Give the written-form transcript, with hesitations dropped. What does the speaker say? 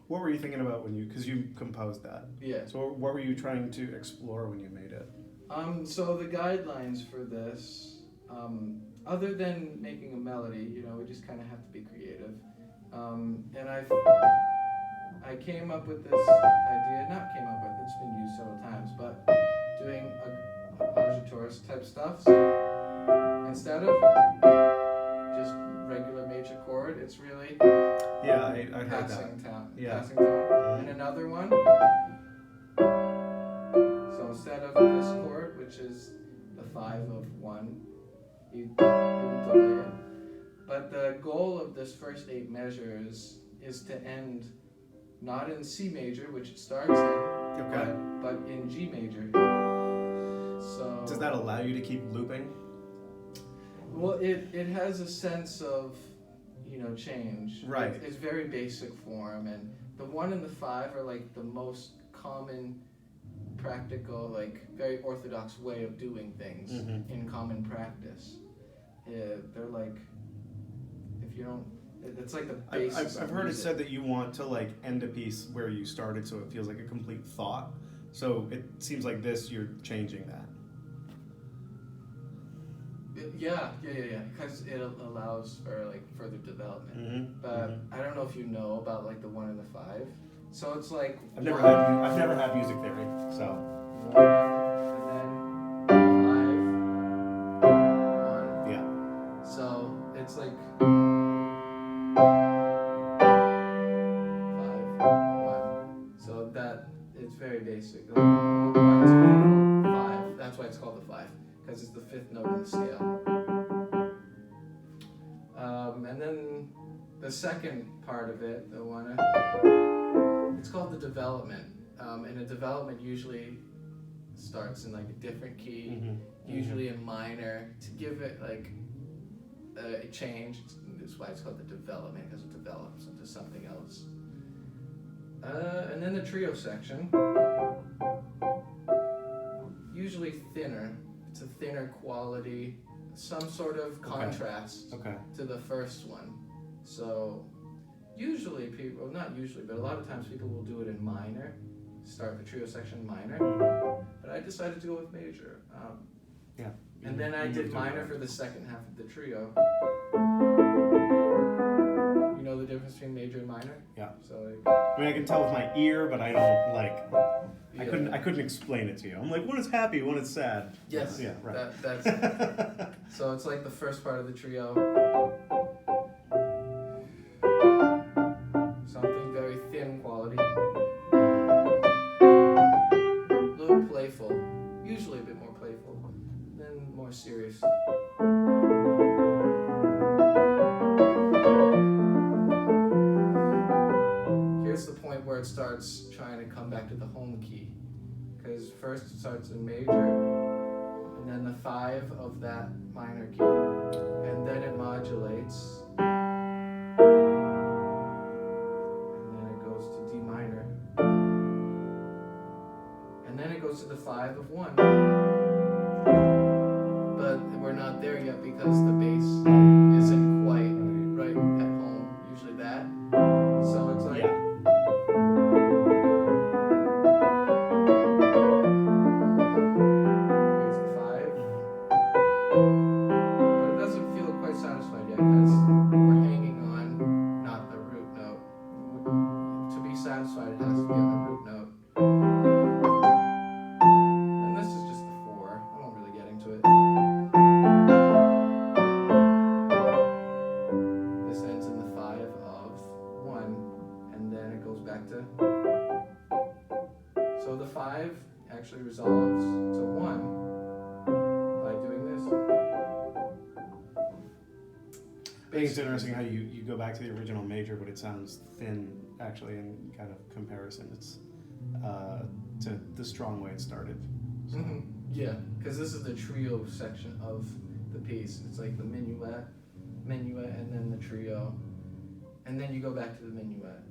What were you thinking about when because you composed that? Yeah. So what were you trying to explore when you made it? So the guidelines for this, other than making a melody, we just kind of have to be creative. And I came up with this idea, not came up with it, it's been used several times, but doing arpeggiatorist type stuff. So instead of just regular major chord, it's really I heard that. passing tone. Yeah. Passing tone. And another one. So instead of this chord, which is the 5 of 1, you delay it. But the goal of this first 8 measures is to end not in C major, which it starts in, Okay. but in G major. So does that allow you to keep looping? Well, it has a sense of change. Right. It's very basic form, and the 1 and the 5 are like the most common, practical, like very orthodox way of doing things in common practice. They're like, if you don't, it's like the basis. I've heard it said that you want to like end a piece where you started, so it feels like a complete thought. So it seems like this, you're changing that. Yeah, because it allows for like further development. But I don't know if you know about like the 1 and the 5. So it's like I've never had music theory, so. 1 and then 5, 1. Yeah. So it's like 5, 1. So that it's very basic. Like 1, 2, 5. That's why it's called the 5, because it's the 5th note in the scale. And then the second part of it, the one, it's called the development. And a development usually starts in like a different key, usually in minor, to give it like a change. That's why it's called the development, because it develops into something else. And then the trio section, usually thinner. It's a thinner quality, some sort of contrast to the first one. So usually people, not usually, but a lot of times people will do it in minor, start the trio section minor, but I decided to go with major. And then I did minor for the second half of the trio. You know the difference between major and minor? Yeah. So like, I mean, I can tell with my ear, but I don't like. I couldn't explain it to you. I'm like, when it's happy, when it's sad. Yes. Yeah. Right. That's so it's like the first part of the trio. Something very thin quality. A little playful. Usually a bit more playful. Then more serious. Here's the point where it starts trying to come back to the home key. Because first it starts in major, and then the 5 of that minor key, and then it modulates, and then it goes to D minor, and then it goes to the 5 of 1. But we're not there yet because the bass isn't quite right at home, usually that. So it's like... satisfied yet, because we're hanging on not the root note. To be satisfied, it has to be on the root note. And this is just the 4. I won't really get into it. This ends in the 5 of 1, and then it goes back to. So the 5 actually resolves to 1 by doing this. I think it's interesting how you go back to the original major, but it sounds thin, actually, in kind of comparison. It's to the strong way it started. So. Yeah, because this is the trio section of the piece. It's like the minuet, and then the trio. And then you go back to the minuet.